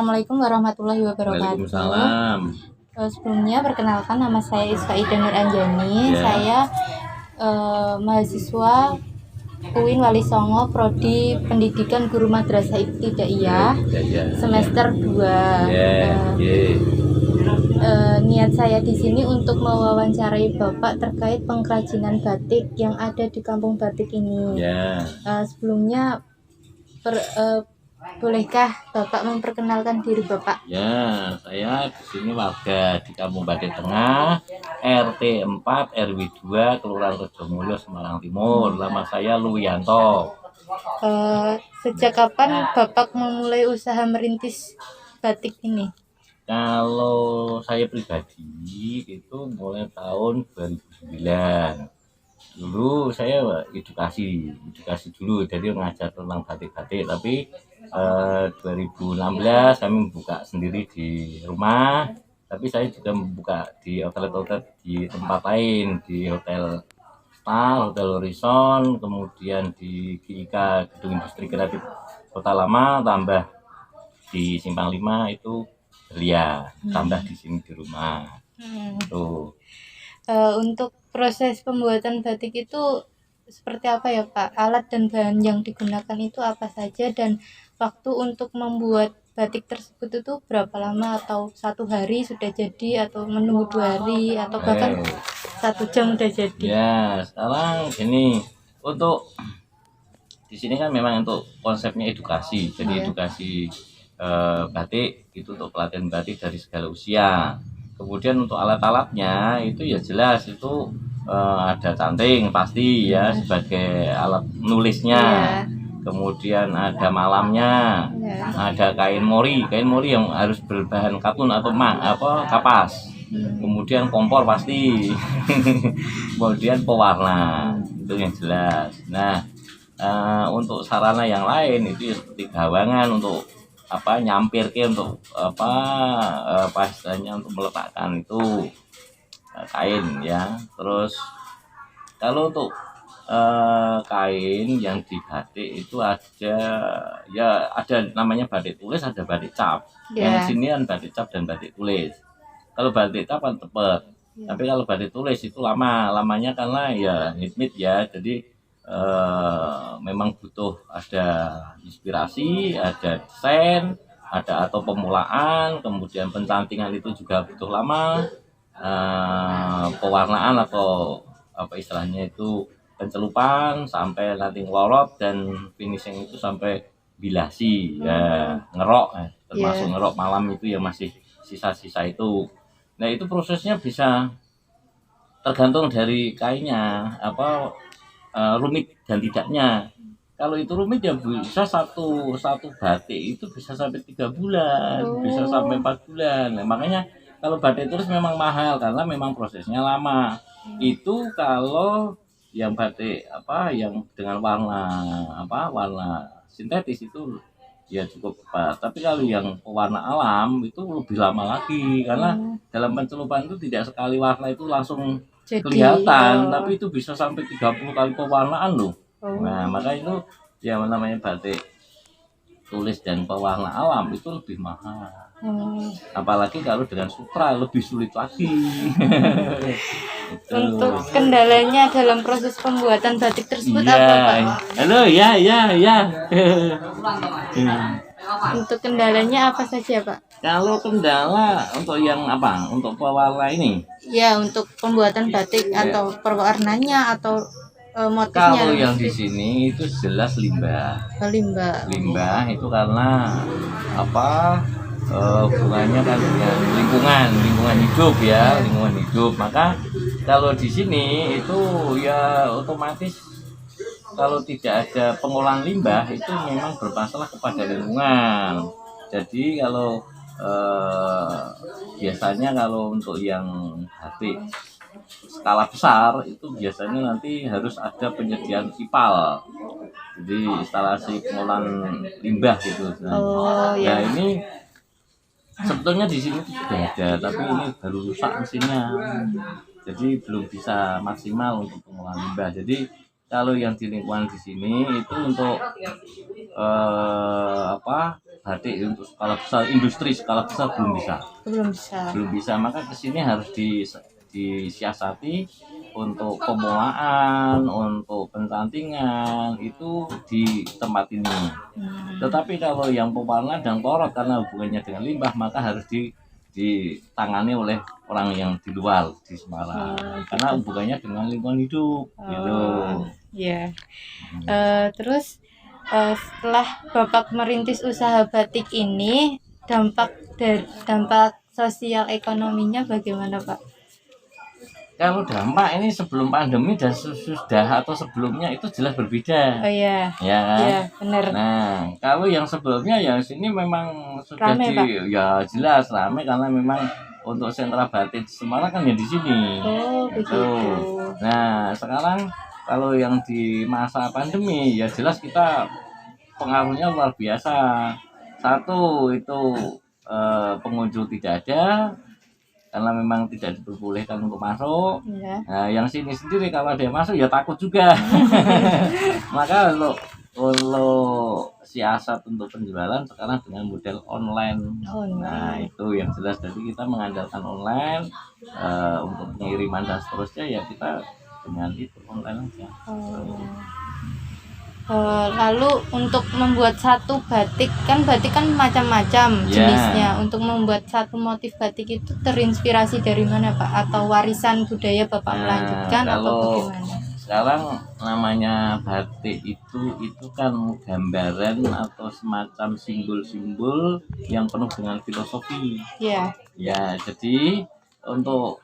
Assalamualaikum warahmatullahi wabarakatuh. Waalaikumsalam. Sebelumnya perkenalkan, nama saya Isfa Ida Nur Anjani. Ya. Saya mahasiswa UIN Wali Songo, Prodi Pendidikan Guru Madrasah Ibtidaiyah, semester 2. Niat saya di sini untuk mewawancarai Bapak terkait pengkrajinan batik yang ada di Kampung Batik ini. Sebelumnya bolehkah Bapak memperkenalkan diri Bapak? Ya, saya di sini warga di Kampung Batik Tengah, RT 4 RW 2, Kelurahan Rejomulyo, Semarang Timur. Nama saya Luyanto. Sejak kapan Bapak memulai usaha merintis batik ini? Kalau saya pribadi itu mulai tahun 2009. Dulu saya edukasi dulu, jadi mengajar tentang batik-batik, tapi 2016 kami buka sendiri di rumah, tapi saya juga membuka di outlet di tempat lain, di Hotel Star, Hotel Horizon, kemudian di GIK Gedung Industri Kreatif Kota Lama, tambah di Simpang 5 itu Belia, tambah di sini di rumah. Tuh. Untuk proses pembuatan batik itu seperti apa ya Pak? Alat dan bahan yang digunakan itu apa saja, dan waktu untuk membuat batik tersebut itu berapa lama, atau 1 hari sudah jadi, atau menunggu 2 hari, atau bahkan 1 jam udah jadi? Ya, sekarang gini, untuk di sini kan memang untuk konsepnya edukasi, jadi edukasi batik itu untuk pelatihan batik dari segala usia. Kemudian untuk alat-alatnya itu ya jelas itu ada canting pasti ya sebagai alat nulisnya. Kemudian ada malamnya, ada kain mori yang harus berbahan katun atau kapas. Kemudian kompor pasti. Kemudian pewarna, itu yang jelas. Nah, untuk sarana yang lain itu ya seperti gawangan untuk nyampir untuk istilahnya untuk meletakkan itu kain ya. Terus kalau untuk kain yang di batik itu ada namanya batik tulis, ada batik cap. Yang sini kan batik cap dan batik tulis. Kalau batik cap kan tepat, tapi kalau batik tulis itu lamanya karena ya hitmit ya, jadi memang butuh ada inspirasi, ada desain, ada atau pemulaan, kemudian pencantingan itu juga butuh lama, pewarnaan atau apa istilahnya itu pencelupan sampai nanti ngelorot, dan finishing itu sampai bilasi ya, ngerok termasuk ngerok malam itu ya, masih sisa-sisa itu. Nah itu prosesnya bisa tergantung dari kainnya rumit dan tidaknya. Kalau itu rumit ya bisa satu batik itu bisa sampai 3 bulan, bisa sampai 4 bulan. Nah, makanya kalau batik tulis memang mahal karena memang prosesnya lama. Itu kalau yang batik yang dengan warna sintetis itu ya cukup cepat. Tapi kalau yang pewarna alam itu lebih lama lagi, karena dalam pencelupan itu tidak sekali warna itu langsung kelihatan, tapi itu bisa sampai 30 kali pewarnaan loh. Nah, maka itu yang namanya batik tulis dan pewarna alam itu lebih mahal. Apalagi kalau dengan sutra lebih sulit lagi. Untuk kendalanya dalam proses pembuatan batik tersebut apa Pak? Halo, ya. Untuk kendalanya apa saja Pak? Kalau kendala untuk yang untuk pewarna ini? Ya, untuk pembuatan batik atau pewarnanya atau motifnya. Kalau yang di sini itu jelas limbah. Limbah itu karena hubungannya kan dengan lingkungan hidup ya, lingkungan hidup. Maka kalau di sini itu ya otomatis kalau tidak ada pengolahan limbah itu memang bermasalah kepada lingkungan. Jadi kalau biasanya kalau untuk yang batik skala besar itu biasanya nanti harus ada penyediaan IPAL, jadi instalasi pengolahan limbah gitu. Nah, ini sebetulnya di sini sudah ada, tapi ini baru rusak mesinnya, jadi belum bisa maksimal untuk pengolahan limbah. Jadi kalau yang di lingkungan di sini itu untuk batik untuk skala besar, industri skala besar belum bisa. Maka kesini harus disiasati untuk pemulaan, untuk pencantingan itu di tempat ini. Tetapi kalau yang pewarna dan torot karena hubungannya dengan limbah, maka harus ditangani oleh orang yang di luar di Semarang, karena hubungannya dengan lingkungan hidup gitu. Ya. Terus setelah Bapak merintis usaha batik ini, dampak sosial ekonominya bagaimana, Pak? Kalau dampak ini sebelum pandemi dan sudah atau sebelumnya itu jelas berbeda. Oh iya. Ya kan? Iya, benar. Nah, kalau yang sebelumnya ya sini memang sudah Rame, Pak? ya jelas ramai karena memang untuk sentra batik Semarang kan ya di sini. Oh, begitu. Nah, sekarang kalau yang di masa pandemi ya jelas kita pengaruhnya luar biasa. Satu itu pengunjung tidak ada karena memang tidak diperbolehkan untuk masuk. Ya. Nah, yang sini sendiri kalau ada yang masuk ya takut juga. Maka kalau siasat untuk penjualan sekarang dengan model online. Nah, itu yang jelas. Jadi kita mengandalkan online untuk pengiriman dan seterusnya ya kita dengan itu online aja. Lalu untuk membuat satu batik kan macam-macam jenisnya. Untuk membuat satu motif batik itu terinspirasi dari mana, Pak? Atau warisan budaya Bapak melanjutkan atau bagaimana? Sekarang namanya batik itu kan gambaran atau semacam simbol-simbol yang penuh dengan filosofi. Ya. Ya, jadi untuk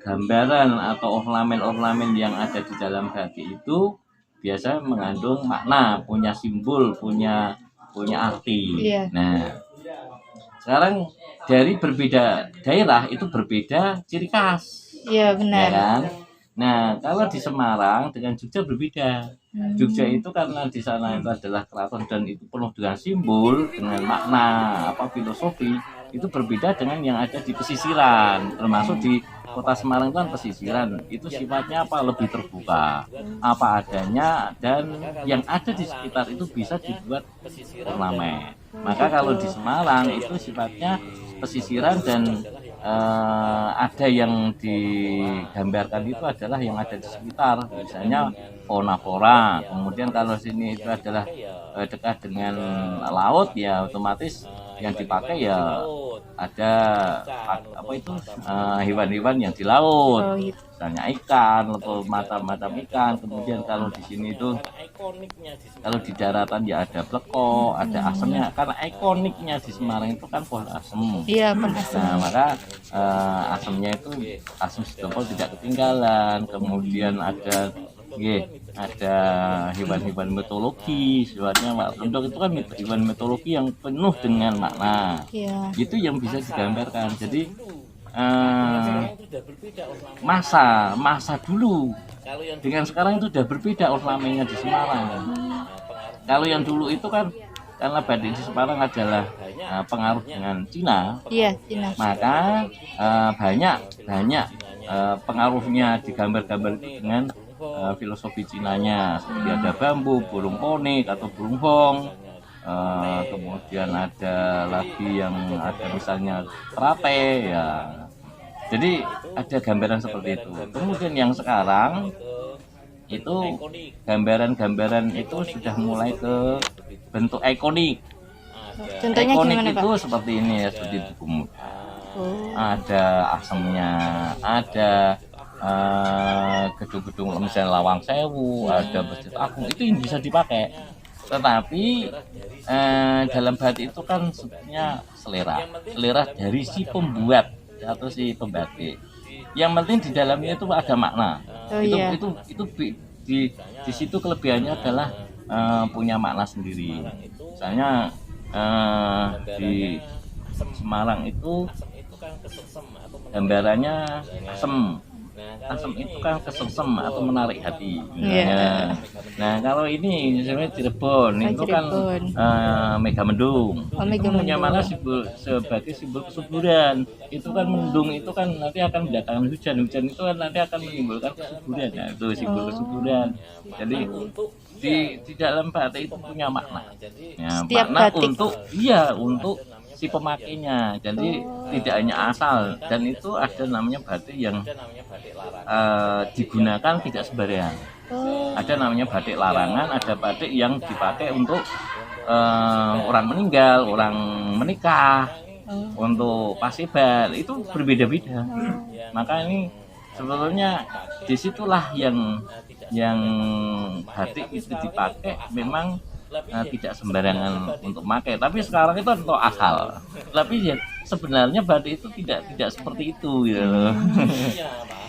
gambaran atau ornamen-ornamen yang ada di dalam batik itu biasa mengandung makna, punya simbol, punya arti. Yeah. Nah, sekarang dari berbeda daerah itu berbeda ciri khas. Iya, benar. Ya kan? Nah, kalau di Semarang dengan Jogja berbeda. Jogja itu karena di sana itu adalah keraton dan itu penuh dengan simbol, dengan makna, filosofi, itu berbeda dengan yang ada di pesisiran, termasuk di Kota Semarang itu kan pesisiran, itu sifatnya lebih terbuka, apa adanya, dan yang ada di sekitar itu bisa dibuat ornamen. Maka kalau di Semarang itu sifatnya pesisiran dan ada yang digambarkan itu adalah yang ada di sekitar, misalnya fauna flora. Kemudian kalau sini itu adalah dekat dengan laut, ya otomatis yang dipakai ya ada hewan-hewan yang di laut, misalnya ikan atau macam-macam ikan. Kemudian kalau di sini itu kalau di daratan ya ada bleko, ada asemnya, karena ikoniknya di Semarang itu kan pohon asem. Iya, pohon asem. Nah, maka asemnya itu asem Sitompul tidak ketinggalan. Kemudian ada hewan-hewan mitologi, sifatnya Pak Tondok itu kan hewan mitologi yang penuh dengan makna. Itu yang bisa digambarkan. Jadi masa dulu dengan sekarang itu sudah berbeda ornamennya di Semarang. Kalau yang dulu itu kan karena batik di Semarang adalah pengaruh dengan Cina. Iya, Cina. Maka banyak pengaruhnya digambar-gambar itu dengan filosofi Cinanya, seperti ada bambu, burung ponik atau burung hong, kemudian ada lagi yang ada misalnya terate ya. Jadi ada gambaran seperti itu. Kemudian yang sekarang itu gambaran-gambaran itu sudah mulai ke bentuk ikonik. Contohnya ikonik gimana, itu Pak? Seperti ini ya, seperti buku muda. Ada asemnya, ada gedung-gedung misalnya Lawang Sewu, ada Masjid Agung, itu yang bisa dipakai. Tetapi dalam batik itu kan sebenarnya selera dari si pembuat atau si pembatik. Yang penting di dalamnya itu ada makna. Itu di situ kelebihannya adalah punya makna sendiri. Misalnya di Semarang itu gambarannya asem. asem itu kan kesersem atau menarik hati. Iya. Nah, kalau ini sebenarnya Cirebon Oh, itu kan Cirebon. Megamendung. Oh, Itu Megamendung. malah sebagai simbol kesuburan. Itu kan mendung itu kan nanti akan mendatangkan hujan. Hujan itu kan nanti akan menimbulkan kesuburan. Nah, itu simbol kesuburan. Jadi di dalam batik itu punya makna. Ya, Setiap makna batik. untuk si pemakainya. Jadi tidak hanya asal, dan itu ada namanya batik yang digunakan tidak sembarangan. Oh, Ada namanya batik larangan, ada batik yang dipakai untuk orang meninggal, orang menikah, untuk pasiban, itu berbeda-beda. Maka ini sebetulnya disitulah yang batik itu dipakai memang tidak sembarangan untuk pakai. Tapi sekarang itu untuk asal. Tapi ya sebenarnya batik itu tidak seperti itu gitu loh.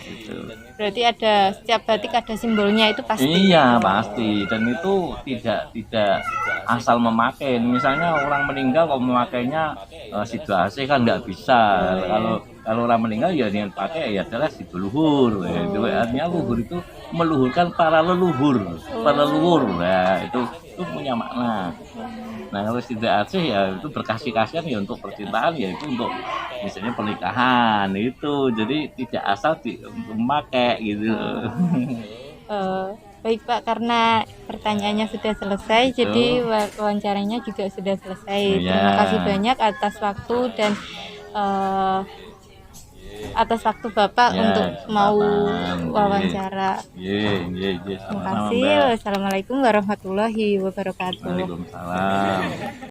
Gitu. berarti ada setiap batik ada simbolnya itu pasti. Iya pasti, dan itu tidak asal memakai. Misalnya orang meninggal kalau memakainya situasi kan nggak bisa. Kalau orang meninggal ya yang pakai ya adalah simbol luhur. Itu artinya luhur itu meluhurkan para leluhur. Nah, itu punya makna. Nah, kalau tidak Aceh ya itu berkasih-kasihan ya untuk percintaan, ya itu untuk misalnya pernikahan itu. Jadi tidak asal untuk memakai gitu. Baik Pak, karena pertanyaannya sudah selesai, jadi wawancaranya juga sudah selesai. Iya. Terima kasih banyak atas waktu dan atas waktu Bapak Ya, untuk mau kesempatan. wawancara. Iya, Terima sama-sama, kasih. Mbak. Wassalamualaikum warahmatullahi wabarakatuh. Waalaikumsalam.